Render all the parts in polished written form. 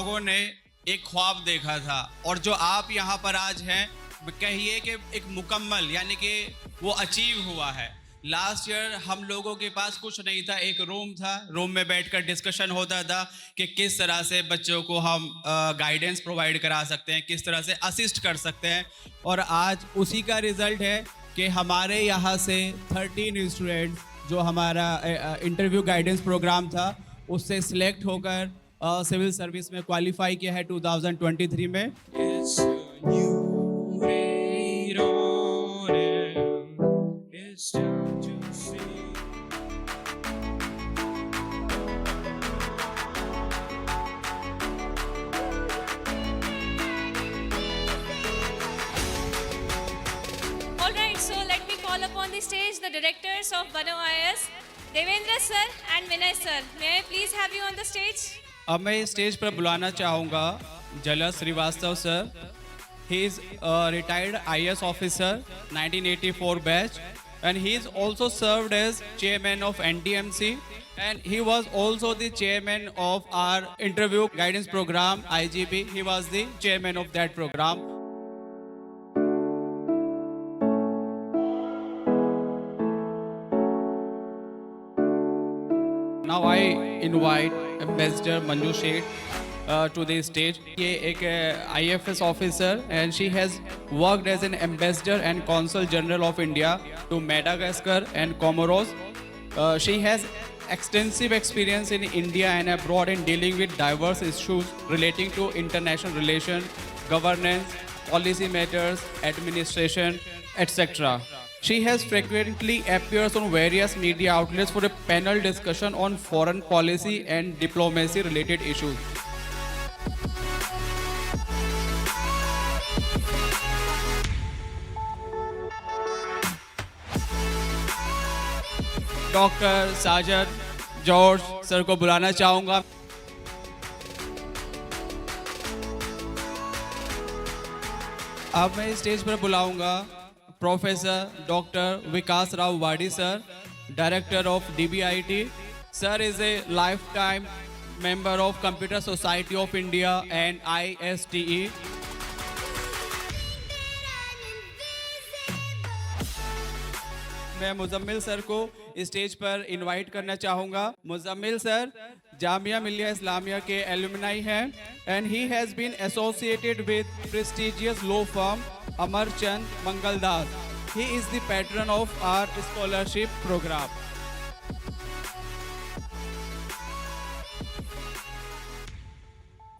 लोगों ने एक ख्वाब देखा था और जो आप यहाँ पर आज हैं, कहिए कि एक मुकम्मल, यानी कि वो अचीव हुआ है। लास्ट ईयर हम लोगों के पास कुछ नहीं था, एक रूम था, रूम में बैठकर डिस्कशन होता था कि किस तरह से बच्चों को हम गाइडेंस प्रोवाइड करा सकते हैं, किस तरह से असिस्ट कर सकते हैं। और आज उसी का रिजल्ट है कि हमारे यहाँ से 13 स्टूडेंट्स जो हमारा इंटरव्यू गाइडेंस प्रोग्राम था उससे सिलेक्ट होकर सिविल सर्विस में क्वालिफाई किया है 2023 में। It's a new day dawning. It's time to see. Alright, so let me call upon the stage the directors of Bano IAS, Devendra sir and Vinay sir. May I please have you on the stage? अब मैं इस stage पर बुलाना चाहूँगा जलस Srivastava sir. He is retired IAS officer 1984 batch and he is also served as chairman of NTMC and he was also the chairman of our interview guidance program IGP. He was the chairman of that program. Now I invite Ambassador Manju Sheth to the stage. ये एक IFS officer and she has worked as an ambassador and consul general of India to Madagascar and Comoros. She has extensive experience in India and abroad in dealing with diverse issues relating to international relations, governance, policy matters, administration, etc. She has frequently appears on various media outlets for a panel discussion on foreign policy and diplomacy related issues. Doctor Sajad George sir को बुलाना चाहूँगा। अब मैं stage पर बुलाऊंगा professor doctor विकास राव वाडी sir, director of DBIT. Sir is a lifetime member of Computer Society of India and ISTE. मैं Muzammil sir को stage पर इनवाइट करना चाहूँगा। मुजम्मिल सर जामिया मिलिया इस्लामिया के एलुमनाई हैं and he has been associated with prestigious law firm Amarchand Mangaldas. He is the patron of our scholarship program.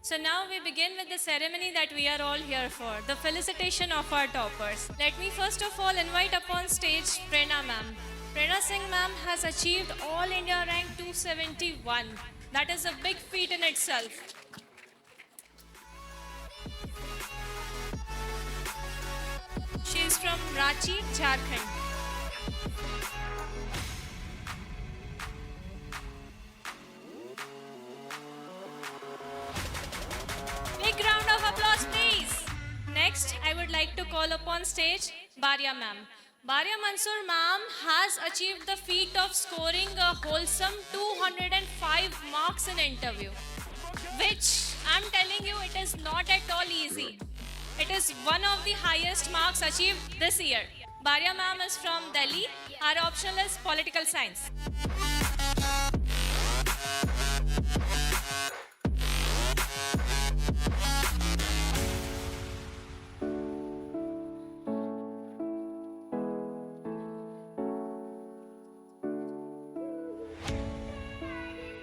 So now we begin with the ceremony that we are all here for, the felicitation of our toppers. Let me first of all invite upon stage Prerna ma'am. Prerna Singh ma'am has achieved All India rank 271. That is a big feat in itself. She is from Ranchi, Jharkhand. Big round of applause, please. Next, I would like to call upon stage Baria ma'am. Baria Mansoor ma'am has achieved the feat of scoring a wholesome 205 marks in interview, which I'm telling you, it is not at all easy. It is one of the highest marks achieved this year. Baria ma'am is from Delhi. Our optional is political science.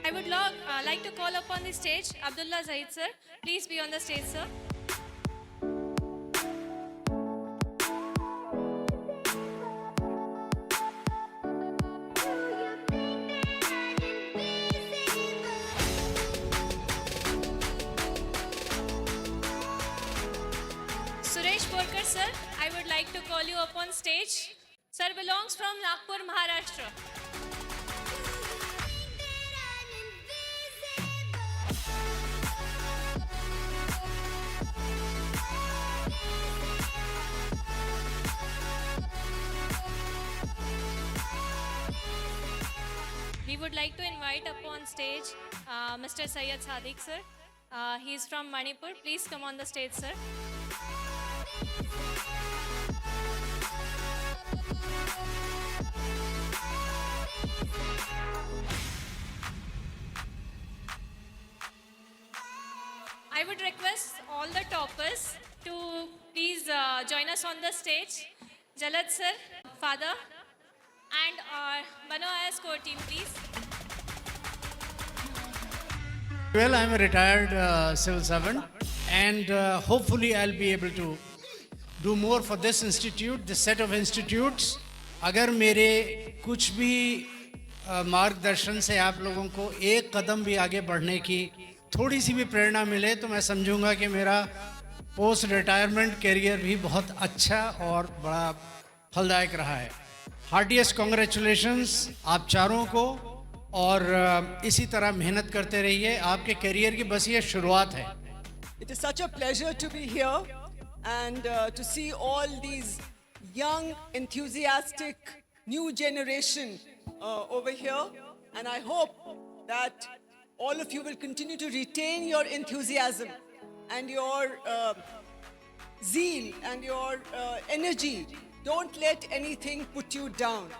I would like to call upon the stage Abdullah Zahid sir. Please be on the stage, sir. Suresh Borkar sir, I would like to call you upon stage. Sir belongs from Nagpur, Maharashtra. We would like to invite upon stage Mr. Syed Sadiq sir. He's from Manipur. Please come on the stage, sir. I would request all the toppers to please join us on the stage. Jalad sir, father, and Bano IAS core team, please. Well, I'm a retired civil servant, and hopefully I'll be able to do more for this institute, this set of institutes. अगर मेरे कुछ भी मार्गदर्शन से आप लोगों को एक कदम भी आगे बढ़ने की थोड़ी सी भी प्रेरणा मिले तो मैं समझूंगा कि मेरा पोस्ट रिटायरमेंट करियर भी बहुत अच्छा और बड़ा फलदायक रहा है. हार्टिएस्ट कॉन्ग्रेचुलेशंस आप चारों को, और इसी तरह मेहनत करते रहिए. आपके करियर की बस ये शुरुआत है. It is such a pleasure to be here and to see all these young, enthusiastic, new generation over here. And I hope that all of you will continue to retain your enthusiasm and your zeal and your energy. Don't let anything put you down.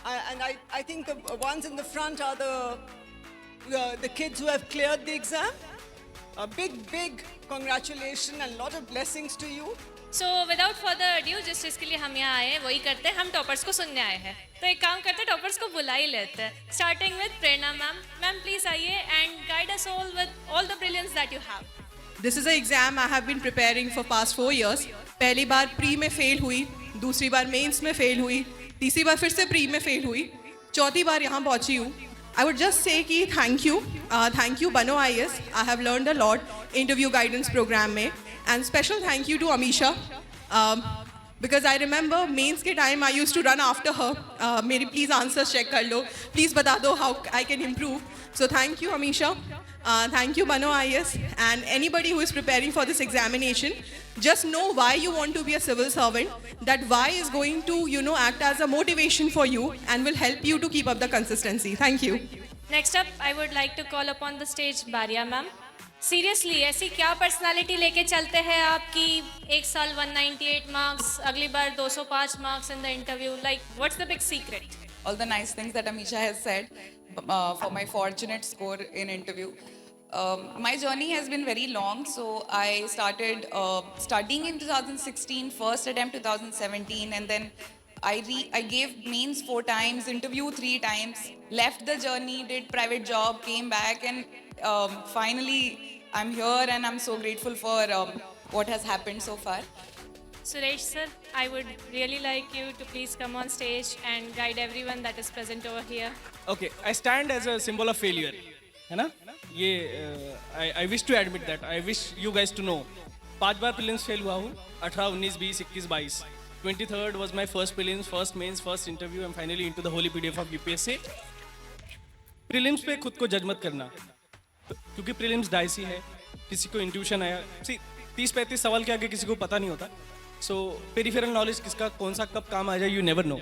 I think the ones in the front are the kids who have cleared the exam. A big congratulations and a lot of blessings to you. So without further ado, जिस चीज़ के लिए हम यहाँ आए हैं वही करते हैं. हम टॉपर्स को सुनने आए हैं, तो एक काम करते हैं, टॉपर्स को बुला ही लेते हैं. Starting with Prerna ma'am. Ma'am please आइए and guide us all with all the brilliance that you have. This is an exam I have been preparing for past 4 years. पहली बार प्री में फेल हुई, दूसरी बार mains में fail हुई, तीसरी बार फिर से प्री में फेल हुई, चौथी बार यहाँ पहुँची हूँ. I would just say कि thank you Bano IAS. I have learned a lot interview guidance program में, and special thank you to Amisha because I remember mains के time I used to run after her. मेरी please answers check कर लो, please बता दो how I can improve. So thank you Amisha. Thank you Bano IAS, and anybody who is preparing for this examination, just know why you want to be a civil servant. That why is going to act as a motivation for you and will help you to keep up the consistency. Thank you. Next up, I would like to call upon the stage Baria ma'am. Seriously, ऐसी क्या personality लेके चलते हैं आपकी एक साल 198 marks, अगली बार 205 marks in the interview? Like, what's the big secret? All the nice things that Amisha has said for my fortunate score in interview. My journey has been very long, so I started studying in 2016, first attempt 2017, and then I gave mains 4 times, interview 3 times, left the journey, did private job, came back, and finally I'm here, and I'm so grateful for what has happened so far. Suresh sir, I would really like you to please come on stage and guide everyone that is present over here. Okay, I stand as a symbol of failure. है ना? ये I wish to admit that. I wish you guys to know. 5 bar prelims fail हुआ हूँ. 18, 19, 20, 21, 22. 23rd was my first prelims, first mains, first interview, and finally into the holy PDF of UPSC. Prelims पे खुद को जज मत करना, क्योंकि prelims dicey है. किसी को इंट्यूशन आया, 30-35 सवाल के आगे किसी को पता नहीं होता. सो पेरिफेरल नॉलेज किसका कौन सा कब काम आ जाए, यू नेवर नो.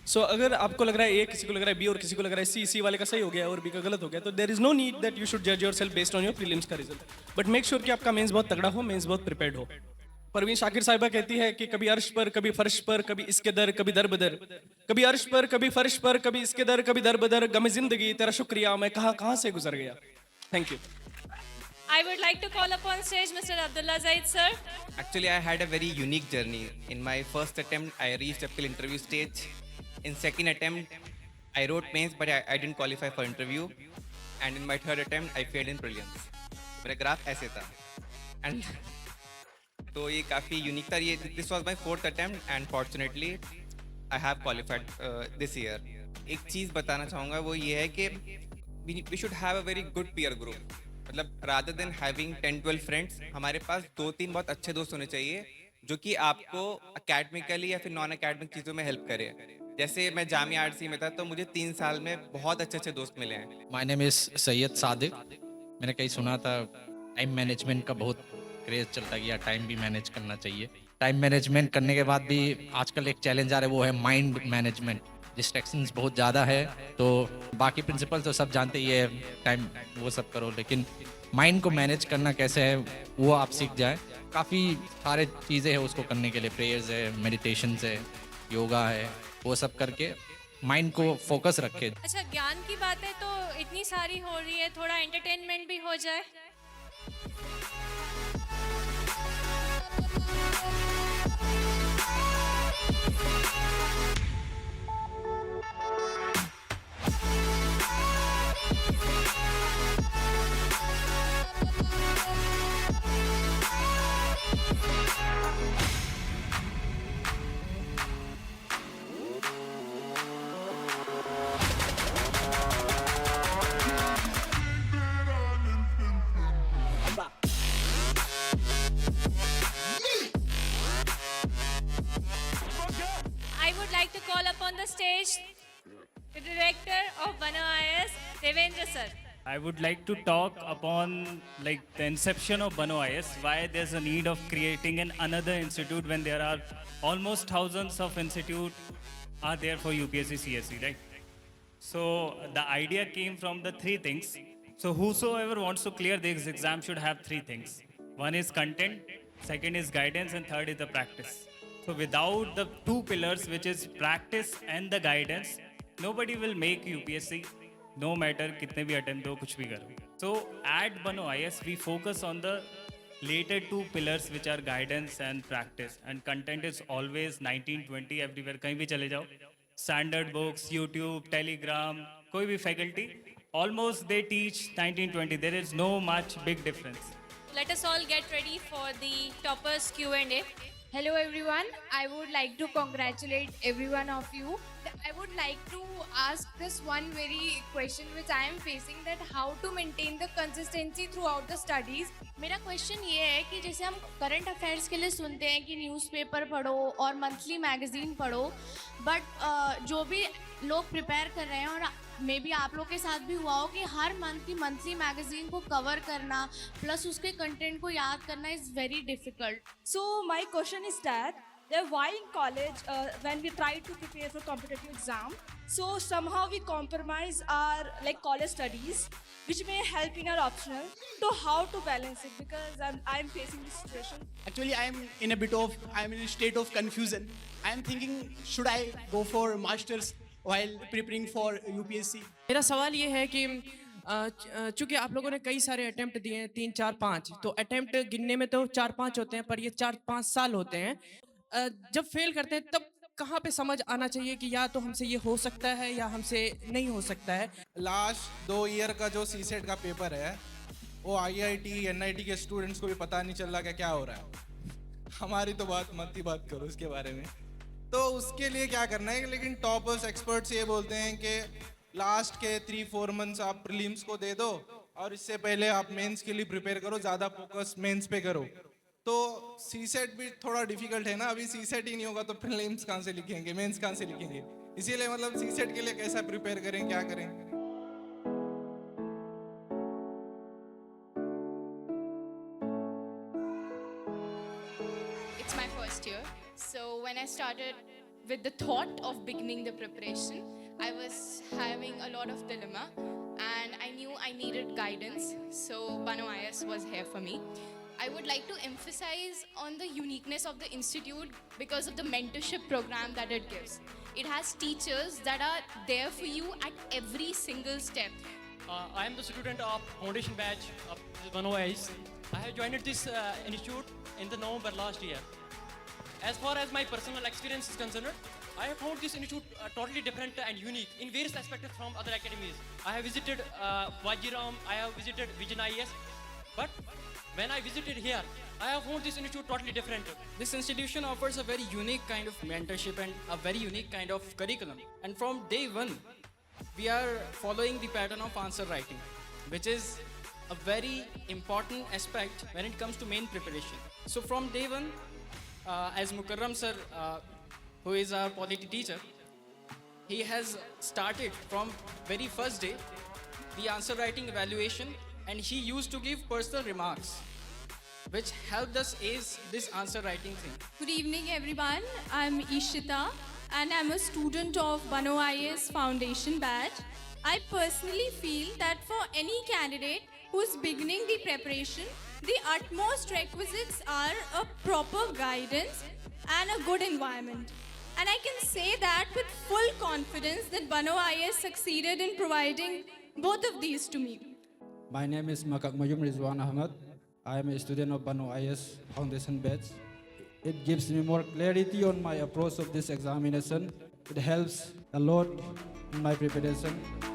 सो अगर आपको लग रहा है ए, किसी को लग रहा है बी, और किसी को लग रहा है सी वाले का सही हो गया और बी का गलत हो गया, तो there is no need that you should जज yourself based on your prelims का रिजल्ट. बट मेक श्योर कि आपका मेंस बहुत तगड़ा हो, मेंस बहुत प्रिपेयर्ड हो. परवीन शाकिर साहिबा कहती है कि कभी अर्श पर, कभी फर्श पर, कभी इसके दर, कभी दर बदर, कभी अर्श पर, कभी फर्श पर, कभी इसके दर, कभी दर बदर, गम जिंदगी तेरा शुक्रिया, मैं कहाँ से गुजर गया. Thank you. I would like to call upon stage Mr. Abdullah Zaid sir. Actually, I had a very unique journey. In my first attempt, I reached up till interview stage. In second attempt, I wrote mains, but I didn't qualify for interview. And in my third attempt, I failed in prelims. मेरा graph ऐसे था. And तो ये काफ़ी unique था. ये this was my fourth attempt, and fortunately, I have qualified this year. एक चीज़ बताना चाहूँगा, वो ये है कि we should have a very good peer group. मतलब rather than having 10-12 friends, हमारे पास 2-3 बहुत अच्छे दोस्त होने चाहिए जो कि आपको अकेडमिकली या फिर नॉन अकेडमिक चीज़ों में हेल्प करे. जैसे मैं जामिया आरसी में था, तो मुझे 3 साल में बहुत अच्छे दोस्त मिले हैं. My name is Syed Sadiq. मैंने कहीं सुना था टाइम मैनेजमेंट का बहुत क्रेज चलता गया, टाइम भी मैनेज करना चाहिए. टाइम मैनेजमेंट करने के बाद भी आजकल एक चैलेंज आ रहा है, वो है माइंड मैनेजमेंट. डिस्ट्रैक्शंस बहुत ज़्यादा है, तो बाकी प्रिंसिपल तो सब जानते ही है, टाइम वो सब करो, लेकिन माइंड को मैनेज करना कैसे है वो आप सीख जाए। काफ़ी सारे चीज़ें हैं उसको करने के लिए, प्रेयर्स है, मेडिटेशन है, योगा है, वो सब करके माइंड को फोकस रखे। अच्छा, ज्ञान की बातें तो इतनी सारी हो रही है, थोड़ा एंटरटेनमेंट भी हो जाए। I would like to call upon the stage the director of Bano IS, Devendra sir. I would like to talk upon like the inception of Bano IS, why there's a need of creating another institute when there are almost thousands of institutes are there for UPSC CSE, right? So the idea came from the three things. So whosoever wants to clear this exam should have three things. One is content, second is guidance, and third is the practice. So without the two pillars, which is practice and the guidance, nobody will make UPSC, no matter kitne bhi attempt do, kuch bhi karo. So at Bano IS, we focus on the later two pillars, which are guidance and practice. And content is always 1920 everywhere. Kahin bhi chale jao. Standard books, YouTube, Telegram, koi bhi faculty, almost they teach 1920. There is no much big difference. Let us all get ready for the toppers Q&A. Hello everyone, I would like to congratulate every one of you. I would like to ask this one very question which I am facing, that how to maintain the consistency throughout the studies. मेरा question ये है कि जैसे हम current affairs के लिए सुनते हैं कि न्यूज़पेपर पढ़ो और मंथली मैगजीन पढ़ो, बट जो भी लोग प्रिपेयर कर रहे हैं, और मे बी आप लोग के साथ भी हुआ हो कि हर मंथ की मंथली मैगजीन को कवर करना प्लस उसके कंटेंट को याद करना is very difficult. So my question is that why in college when we try to prepare for competitive exam, so somehow we compromise our like college studies, which may help in our optional. So how to balance it? Because I'm facing this situation. Actually, I'm in a state of confusion. I'm thinking, should I go for masters while preparing for UPSC? मेरा सवाल ये है कि चूंकि आप लोगों ने कई सारे अटेम्प्ट दिए हैं, 3, 4, 5, तो अटेम्प्ट गिनने में तो 4-5 होते हैं, पर ये 4-5 साल होते हैं. जब फेल करते हैं तब कहाँ पे समझ आना चाहिए कि या तो हमसे ये हो सकता है या हमसे नहीं हो सकता है. लास्ट 2 ईयर का जो सीसेट का पेपर है, वो IIT NIT के स्टूडेंट्स को भी पता नहीं चल रहा क्या हो रहा है. हमारी तो मत ही बात करो उसके बारे में. तो उसके लिए क्या करना है, लेकिन टॉपर्स एक्सपर्ट्स ये बोलते हैं कि लास्ट के 3-4 मंथ्स आप प्रीलिम्स को दे दो और इससे पहले आप मेंस के लिए प्रिपेयर करो, ज़्यादा फोकस मेंस पे करो. तो सीसेट भी थोड़ा डिफिकल्ट है ना, अभी सीसेट ही नहीं होगा तो प्रीलिम्स कहाँ से लिखेंगे, मेंस कहाँ से लिखेंगे. इसीलिए मतलब सीसेट के लिए कैसा प्रिपेयर करें, क्या करें. It's my first year. So when I started with the thought of beginning the preparation, I was having a lot of dilemma and I knew I needed guidance. So Bano IS was here for me. I would like to emphasize on the uniqueness of the institute because of the mentorship program that it gives. It has teachers that are there for you at every single step. I am the student of foundation batch of Bano IS. I have joined this institute in the November last year. As far as my personal experience is concerned, I have found this institute totally different and unique in various aspects from other academies. I have visited Vajiram, I have visited Vision IS, but when I visited here, I have found this institute totally different. This institution offers a very unique kind of mentorship and a very unique kind of curriculum. And from day one, we are following the pattern of answer writing, which is a very important aspect when it comes to main preparation. So from day one, as Mukarram sir, who is our polity teacher, he has started from very first day the answer writing evaluation, and he used to give personal remarks which helped us ace this answer writing thing. Good evening everyone, I'm Ishita and I'm a student of Bano IS Foundation batch. I personally feel that for any candidate who's beginning the preparation, the utmost requisites are a proper guidance and a good environment. And I can say that with full confidence that Bano IAS succeeded in providing both of these to me. My name is Makak Mayum Rizwan Ahmad. I am a student of Bano IAS Foundation batch. It gives me more clarity on my approach of this examination. It helps a lot in my preparation.